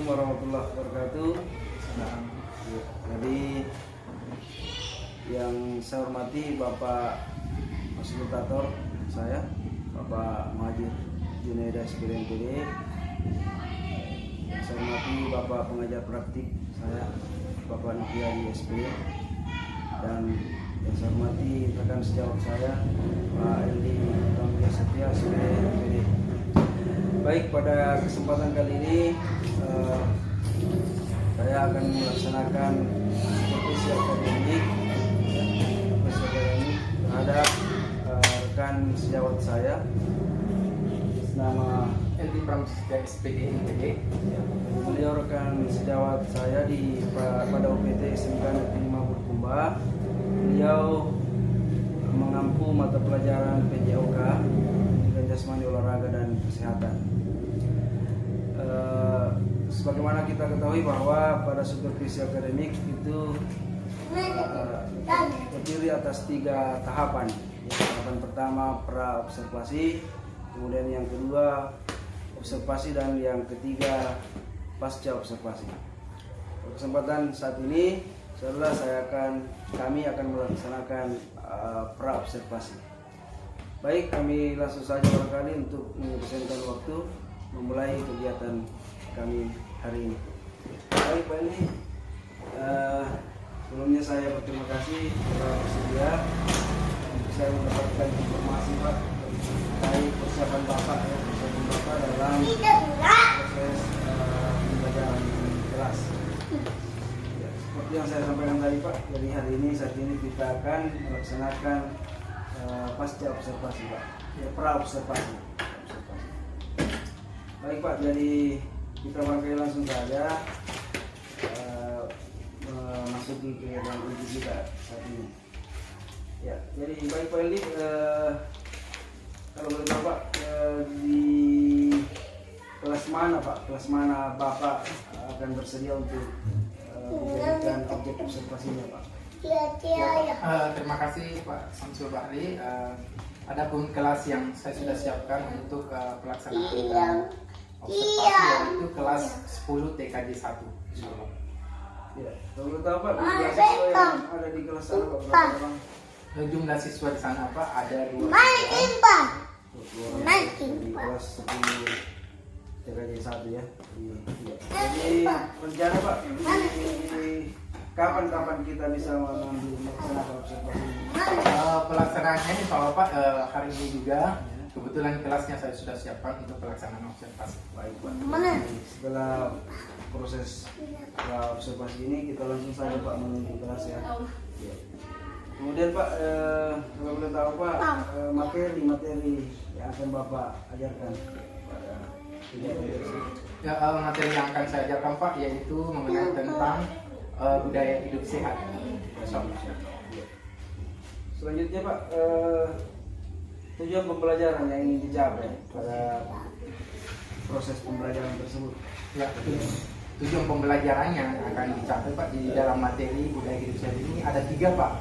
warahmatullahi wabarakatuh. Jadi yang saya hormati Bapak Fasilitator saya, Bapak Majid Junaida SPDMPD. Saya hormati Bapak Pengajar Praktik saya, Bapak Nukiadi SP. Dan yang saya hormati rekan sejawat saya, Pak Eldi Ramli Setia SPDMPD. Baik, pada kesempatan kali ini saya akan melaksanakan supervisi akademik terhadap rekan sejawat saya, nama Eldi Ramli Setia SPDMPD. Beliau rekan sejawat saya pada UPT SMK Negeri 5 Bulukumba. Beliau mengampu mata pelajaran PJOK, Pendidikan Jasmani, Olahraga dan Kesehatan. Sebagaimana kita ketahui bahwa pada supervisi akademik itu terdiri atas 3 tahapan. Tahapan pertama pra observasi, kemudian yang kedua observasi, dan yang ketiga pasca observasi. Pada kesempatan saat ini kami akan melaksanakan pra observasi. Baik, kami langsung saja barangkali untuk menghabiskan waktu memulai kegiatan kami hari ini. Baik Pak Eldi, sebelumnya saya berterima kasih kepada bersedia untuk saya mendapatkan informasi Pak terkait persiapan Bapak dalam proses pembelajaran kelas. Ya, seperti yang saya sampaikan tadi Pak, jadi hari ini saat ini kita akan melaksanakan pasca observasi Pak, ya, pra observasi. Baik Pak, jadi kita barangkali langsung saja memasuki kegiatan uji kita saat ini. Ya, jadi baik Pak Eldi, kalau boleh tahu Pak, di kelas mana Pak? Kelas mana Bapak akan bersedia untuk dijadikan objek observasinya Pak? Terima kasih Pak Samsul Bahri. Adapun kelas yang saya sudah siapkan untuk pelaksanaan observasi yaitu kelas 10 TKJ 1. Ya, kalau boleh tahu Pak, jumlah siswa yang ada di kelas sana Pak, berapa orang? Jumlah siswa di sana Pak ada 2 di kelas 10 TKJ 1 ya. Jadi rencana Pak, kapan kita bisa mengambil melaksanakan observasi ini? Pelaksanaannya insya Allah Pak hari ini juga. Kebetulan kelasnya saya sudah siapkan untuk pelaksanaan observasi. Baik Pak. Setelah proses observasi ini kita langsung saja Pak menuju kelas ya. Kemudian Pak, kalau boleh tahu Pak, materi yang akan Bapak ajarkan pada kegiatan tersebut. Ya, materi yang akan saya ajarkan Pak yaitu mengenai tentang budaya hidup sehat. Selanjutnya Pak, tujuan pembelajaran yang ingin dicapai pada proses pembelajaran tersebut. Ya, tujuan pembelajarannya akan dicapai Pak di dalam materi budaya hidup sehat ini ada 3 Pak.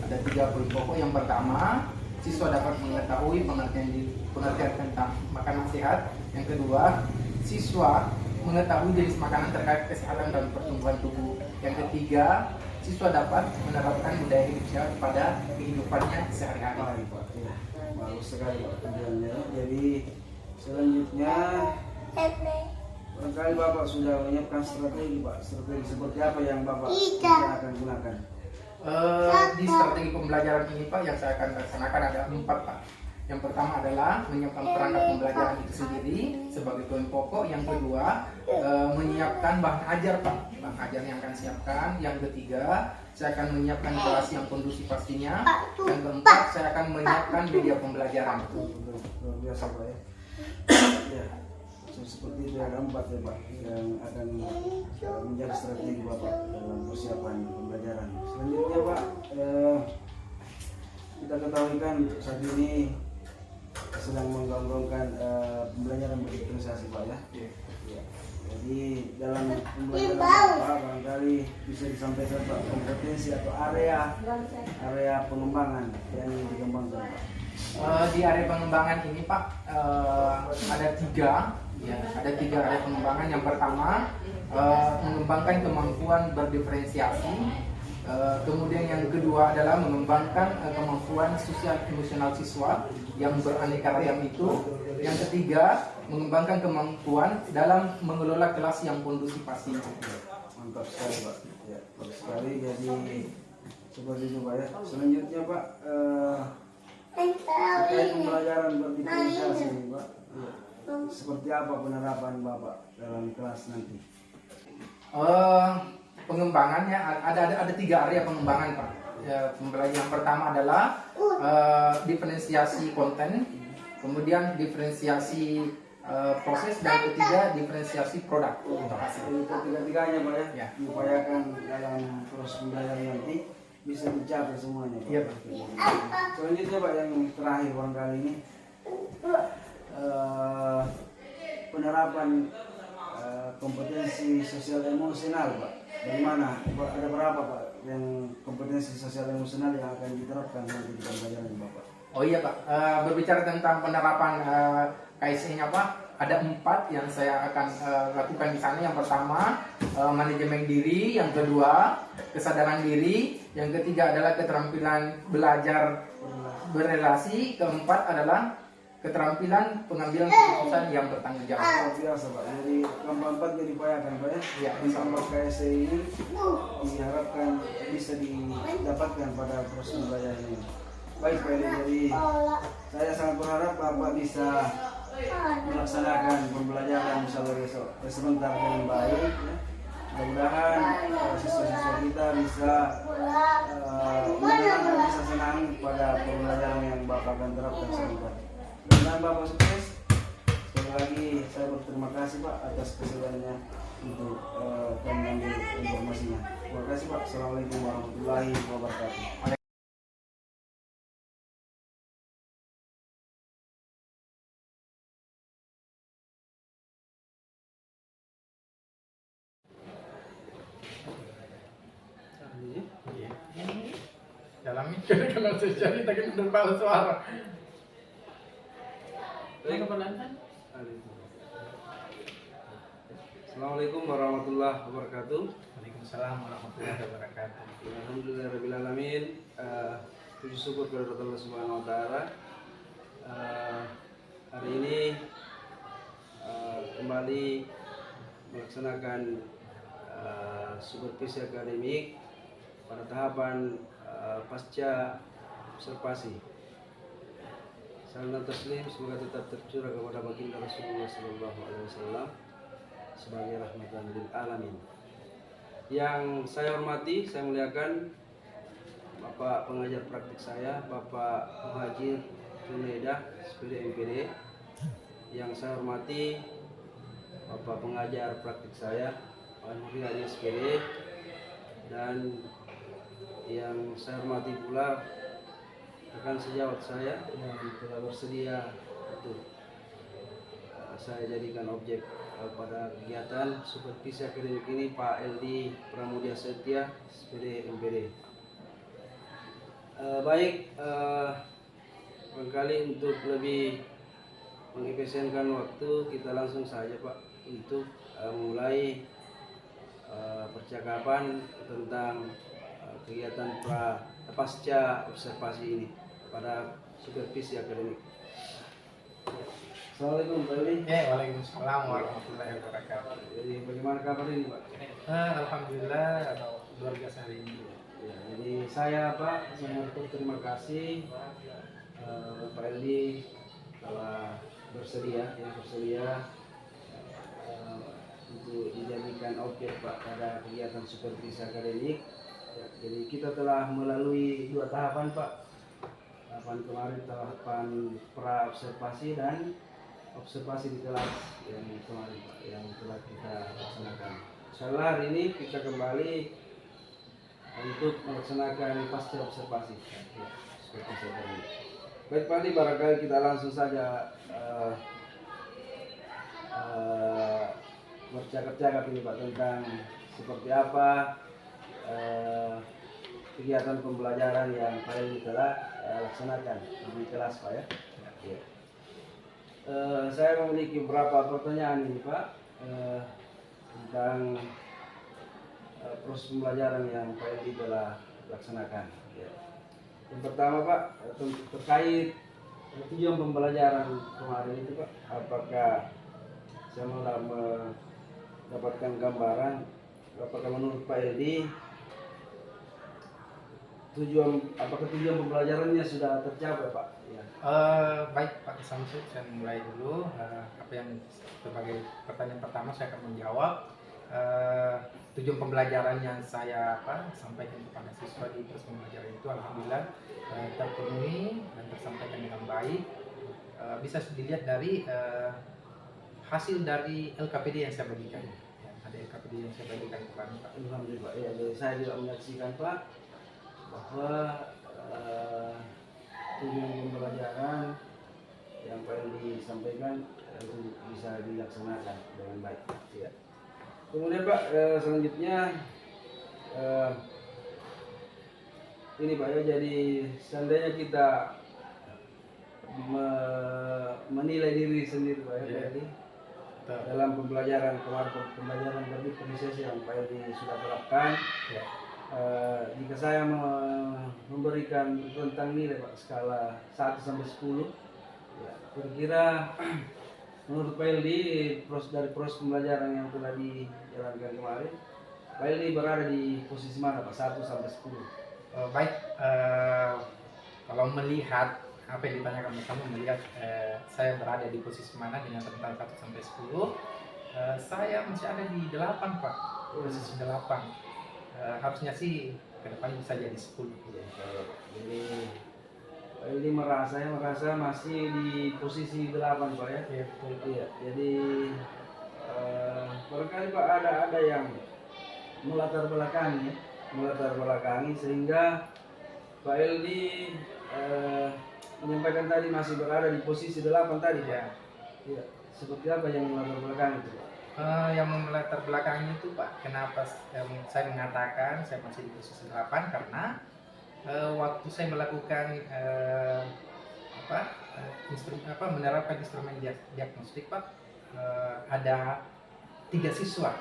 Ada 3 poin pokok. Yang pertama, siswa dapat mengetahui pengertian tentang makanan sehat. Yang kedua, siswa mengetahui jenis makanan terkait kesehatan dan pertumbuhan tubuh. Yang ketiga, siswa dapat menerapkan budaya hidup sehat pada kehidupannya sehari-hari. Bagus sekali Pak tujuannya. Jadi selanjutnya barangkali Bapak sudah menyiapkan strategi Pak. Strategi seperti apa yang Bapak akan gunakan? Di strategi pembelajaran ini Pak yang saya akan laksanakan ada 4 Pak. Yang pertama adalah menyiapkan perangkat pembelajaran itu sendiri sebagai poin pokok. Yang kedua, menyiapkan bahan ajar Pak, bahan ajar yang akan siapkan. Yang ketiga, saya akan menyiapkan kelas yang kondusif pastinya. Yang keempat, saya akan menyiapkan media pembelajaran. Luar biasa Pak ya. Ya, seperti itu yang keempat ya Pak, yang akan menjadi strategi Bapak dalam persiapan pembelajaran. Selanjutnya Pak, kita ketahui kan saat ini sedang menggaungkan pembelajaran berintegrasi Pak ya. Jadi dalam pembelajaran Pak barangkali bisa disampaikan Pak kompetensi atau area pengembangan yang dikembangkan Pak. Di area pengembangan ini Pak ada tiga, ya, ada tiga area pengembangan. Yang pertama mengembangkan kemampuan berdiferensiasi. Kemudian yang kedua adalah mengembangkan kemampuan sosial emosional siswa yang beraneka ragam itu. Yang ketiga mengembangkan kemampuan dalam mengelola kelas yang kondusif pastinya. Mantap sekali Pak. Ya, bagus sekali. Jadi seperti itu Pak ya. Selanjutnya Pak terkait pembelajaran berdiferensiasi ini Pak. Ya. Seperti apa penerapan Bapak dalam kelas nanti? Pengembangannya ada tiga area pengembangan Pak. Ya, pembelajaran yang pertama adalah diferensiasi konten, kemudian diferensiasi proses, dan ketiga diferensiasi produk untuk hasil. Jadi ketiga-tiganya Pak ya, Ya. diupayakan dalam proses pembelajaran nanti bisa dicapai semuanya Pak. Iya Pak. Selanjutnya Pak yang terakhir barangkali ini penerapan kompetensi sosial emosional Pak. Bagaimana? Ada berapa Pak yang kompetensi sosial emosional yang akan diterapkan nanti di pembelajaran Bapak? Oh iya Pak, berbicara tentang penerapan KSE-nya Pak, ada 4 yang saya akan lakukan di sana. Yang pertama manajemen diri, yang kedua kesadaran diri, yang ketiga adalah keterampilan belajar berrelasi, keempat adalah keterampilan pengambilan keputusan yang bertanggung jawab. Luar biasa Pak. Jadi keempat jadi diupayakan Pak ya. Ya, Insya-Allah KSE ini diharapkan bisa didapatkan pada proses pembelajaran ini. Baik Pak, jadi saya sangat berharap Bapak bisa melaksanakan pembelajaran misalnya besok sebentar dengan baik ya. Mudah-mudahan siswa-siswa kita bisa bisa senang pada pembelajaran yang Bapak akan terapkan sebentar. Mudah-mudahan Bapak sukses. Sekali lagi saya berterima kasih Pak atas kesediaannya untuk kami mengambil informasinya. Terima kasih Pak. Assalamualaikum warahmatullahi wabarakatuh. Dalam itu kalau sejarah kita kan berbahasa suara. Assalamualaikum warahmatullahi wabarakatuh. Waalaikumsalam warahmatullahi wabarakatuh. Alhamdulillahirabbil alamin. Puji syukur kepada Allah Subhanahu wa taala. Hari ini kembali melaksanakan supervisi akademik pada tahapan pasca observasi. Salam dan taslim semoga tetap tercurah kepada baginda Rasulullah SAW sebagai rahmatan lil alamin. Yang saya hormati, saya muliakan Bapak pengajar praktik saya, Bapak Muhajir Junaida, SPD MPD. Yang saya hormati Bapak pengajar praktik saya, Pak Nuriyadi SPD. Dan yang saya hormati pula rekan sejawat saya yang telah bersedia untuk saya jadikan objek pada kegiatan supervisi akademik ini, Pak LD Pramudia Setia, SPD MPD. Baik, barangkali untuk lebih mengefisienkan waktu, kita langsung saja Pak untuk mulai percakapan tentang kegiatan pasca observasi ini pada supervisi akademik. Assalamualaikum Pak Eli. Waalaikumsalam warahmatullahi wabarakatuh. Jadi bagaimana kabar ini Pak? Alhamdulillah luar biasa hari ini. Ya, jadi saya Pak sangat berterima kasih Pak Eli telah bersedia untuk dijadikan objek Pak pada kegiatan supervisi akademik. Jadi kita telah melalui 2 tahapan Pak. Tahapan kemarin tahapan pra observasi dan observasi di kelas yang kemarin Pak, yang telah kita laksanakan. Insyaallah hari ini kita kembali untuk melaksanakan pasca observasi. Ya, seperti saya. Baik Pak, ini barangkali kita langsung saja bercakap-cakap ini Pak tentang seperti apa kegiatan pembelajaran yang Pak Eli telah laksanakan di kelas Pak ya. Ya. Saya memiliki beberapa pertanyaan ini Pak tentang proses pembelajaran yang Pak Eli telah laksanakan. Ya. Yang pertama Pak terkait tujuan pembelajaran kemarin itu Pak, apakah saya mau mendapatkan gambaran apakah menurut Pak Eli apakah tujuan pembelajarannya sudah tercapai Pak? Ya. Baik Pak Samsud, saya mulai dulu. Apa yang sebagai pertanyaan pertama saya akan menjawab. Tujuan pembelajaran yang saya sampaikan kepada siswa di proses pembelajaran itu alhamdulillah terpenuhi dan tersampaikan dengan baik. Bisa dilihat dari hasil dari LKPD yang saya bagikan. Ya, ada LKPD yang saya bagikan kepada Pak. Alhamdulillah Pak. Ya, jadi saya juga menyaksikan Pak bahwa tujuan pembelajaran yang Pak Eli sampaikan itu bisa dilaksanakan dengan baik. Ya. Kemudian Pak, selanjutnya ini Pak ya, jadi seandainya kita menilai diri sendiri Pak ya, Pak Eli, dalam pembelajaran kemarin pembelajaran dari prosesi yang Pak Eli sudah terapkan. Ya. Jika saya memberikan tentang nilai Pak skala 1 sampai 10, ya, kira-kira menurut Pak Eli dari proses pembelajaran yang telah dijalankan kemarin, Pak Eli berada di posisi mana Pak? 1 sampai 10. Baik, kalau melihat apa yang ditanyakan bersama, melihat saya berada di posisi mana dengan rentang 1 sampai 10, saya masih ada di 8 Pak, posisi 8. Harusnya sih ke depan bisa jadi 10. Ya, jadi Pak Eli merasa masih di posisi 8 Pak ya. Iya, betul. Iya, jadi barangkali Pak ada yang melatar belakangi sehingga Pak Eli menyampaikan tadi masih berada di posisi 8 tadi Pak. Ya. Iya. Seperti apa yang melatar belakangi itu Pak? Yang melatar belakang itu Pak, kenapa saya mengatakan saya masih di posisi 8 karena waktu saya melakukan menerapkan instrumen diagnostik Pak, ada 3 siswa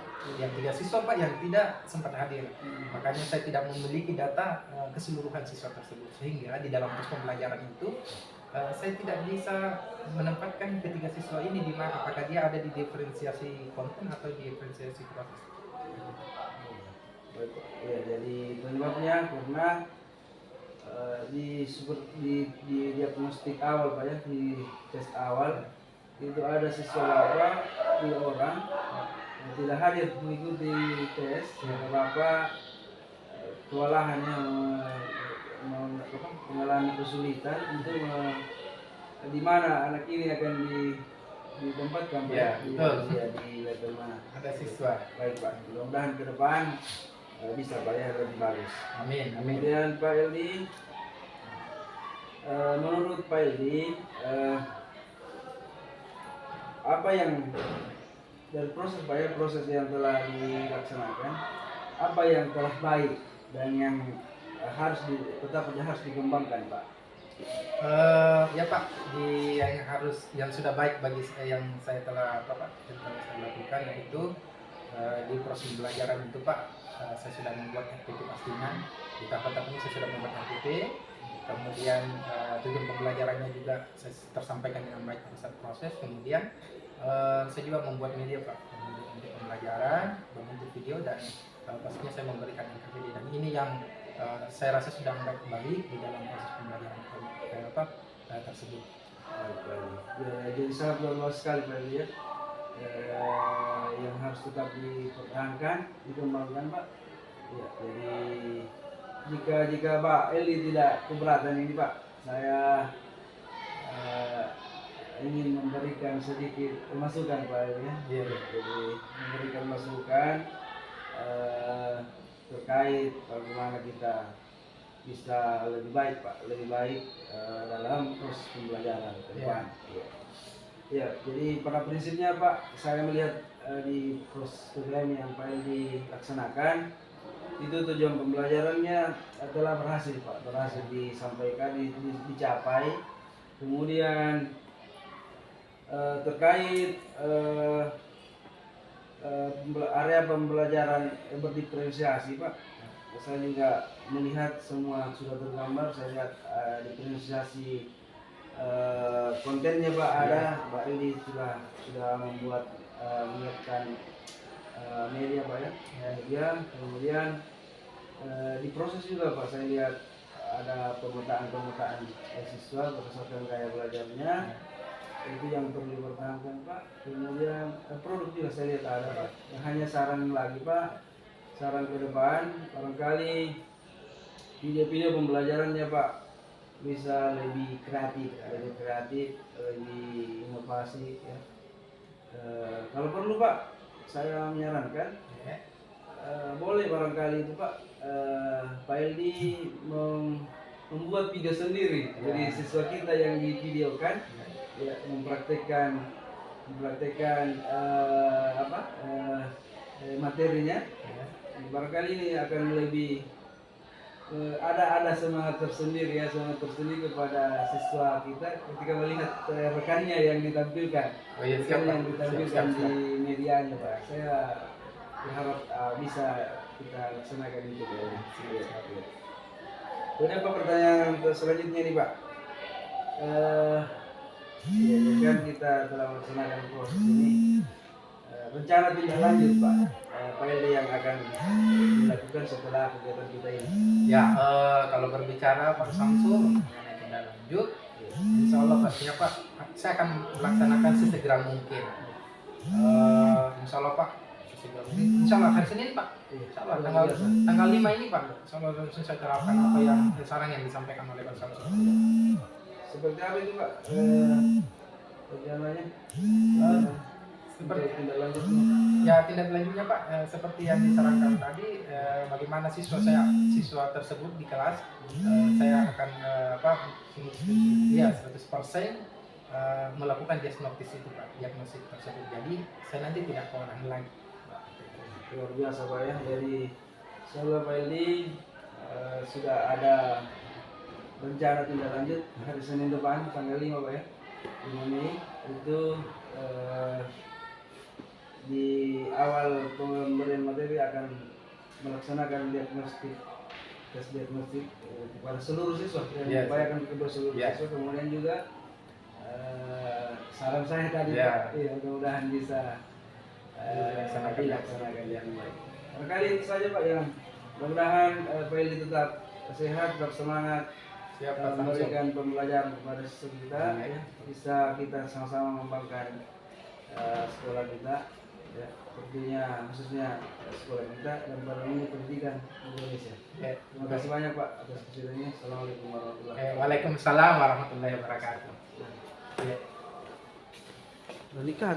Pak yang tidak sempat hadir. Makanya saya tidak memiliki data keseluruhan siswa tersebut, sehingga di dalam proses pembelajaran itu saya tidak bisa menempatkan ketiga siswa ini di mana, apakah dia ada di diferensiasi konten atau di diferensiasi proses. Ya, jadi penyebabnya karena di diagnostik awal Pak ya, di tes awal itu ada siswa Bapak 2 orang yang tidak hadir mengikuti tes karena Bapak kewalahannya mengalami kesulitan untuk di mana anak ini akan ditempatkan Pak. Ya, betul. Di level mana Ada siswa. baik Pak, mudah-mudahan ke depan bisa Pak ya, lebih bagus. Amin. Kemudian Pak Eli, menurut Pak Eli, apa yang dari proses Pak ya, proses yang telah dilaksanakan, apa yang telah baik dan yang tetap harus dikembangkan Pak? Ya Pak, yang sudah baik bagi saya, yang saya telah lakukan, yaitu di proses pembelajaran itu Pak, saya sudah membuat RPP pastinya. Di tahap ini saya sudah membuat RPP. Kemudian tujuan pembelajarannya juga saya tersampaikan dengan baik pada saat proses. Kemudian saya juga membuat media Pak, untuk pembelajaran, membentuk video, dan pastinya saya memberikan RPP. Dan ini yang saya rasa sudah baik di dalam proses pembelajaran tersebut. Ya, jadi sangat luas sekali Pak Eli ya. Yang harus tetap dipertahankan, dikembangkan Pak. Ya, jadi jika Pak Eli tidak keberatan ini Pak, saya ingin memberikan sedikit masukan Pak Eli ya. Jadi memberikan masukan terkait bagaimana kita bisa lebih baik Pak, dalam proses pembelajaran ke depan. Ya, jadi pada prinsipnya Pak, saya melihat di proses PPM yang Pak Eli dilaksanakan, itu tujuan pembelajarannya telah berhasil Pak, berhasil disampaikan, dicapai. Kemudian terkait area pembelajaran berdiferensiasi Pak, saya juga melihat semua sudah tergambar. Saya lihat diferensiasi kontennya Pak ada. Pak Edi sudah membuat menyiapkan media Pak ya, media. Kemudian diproses juga Pak, saya lihat ada pemetaan siswa berdasarkan gaya belajarnya. Itu yang perlu dipertahankan Pak. Kemudian produk juga saya lihat ada Pak. Yang hanya saran lagi Pak, saran ke depan barangkali video-video pembelajarannya Pak bisa lebih kreatif, lebih inovasi ya. Kalau perlu Pak, saya menyarankan boleh barangkali itu Pak, Pak Eldi membuat video sendiri. Jadi siswa kita yang divideokan ya, mempraktekkan materinya. Barangkali ini akan lebih ada semangat tersendiri ya, semangat tersendiri kepada siswa kita ketika melihat rekannya yang ditampilkan, yang ditampilkan di medianya Pak. Saya berharap bisa kita laksanakan itu ya. Kemudian Pak, pertanyaan selanjutnya nih Pak. Ya, kan kita telah melaksanakan proses ini. Rencana tindak lanjut Pak, Pak Eldi yang akan dilakukan setelah kegiatan kita ini. Ya, kalau berbicara Pak Samsul mengenai tindak lanjut, insya Allah pastinya Pak, saya akan melaksanakan sesegera mungkin. Insya Allah Pak, sesegera mungkin. Insya Allah hari Senin Pak. Insya Allah tanggal 5 ini Pak. Insya Allah saya terapkan apa yang saran yang disampaikan oleh Pak Samsul. Seperti apa itu Pak? Rencananya? Seperti tindak lanjutnya. Ya, tindak lanjutnya Pak, seperti yang disarankan tadi, bagaimana siswa tersebut di kelas, saya akan 100% melakukan diagnosis itu Pak, diagnosis tersebut. Jadi saya nanti tidak kewalahan lagi. Luar biasa Pak ya. Jadi insyaallah Pak Eldi sudah ada rencana tindak lanjut hari Senin depan tanggal 5 Pak ya, 5 Mei itu di awal pemberian materi akan melaksanakan tes diagnostik kepada seluruh siswa yang diupayakan kepada seluruh siswa. Kemudian juga saran saya tadi Pak, mudah-mudahan bisa dilaksanakan yang baik. Barangkali itu saja Pak, yang mudah-mudahan Pak Eldi tetap sehat, tetap semangat, memberikan pembelajaran kepada siswa kita ya. Bisa kita sama-sama mengembangkan sekolah kita ya, tentunya khususnya sekolah kita dan ini pendidikan Indonesia. Terima kasih banyak Pak atas kesempatannya. Assalamualaikum warahmatullahi wabarakatuh. Waalaikumsalam warahmatullahi wabarakatuh. Menikah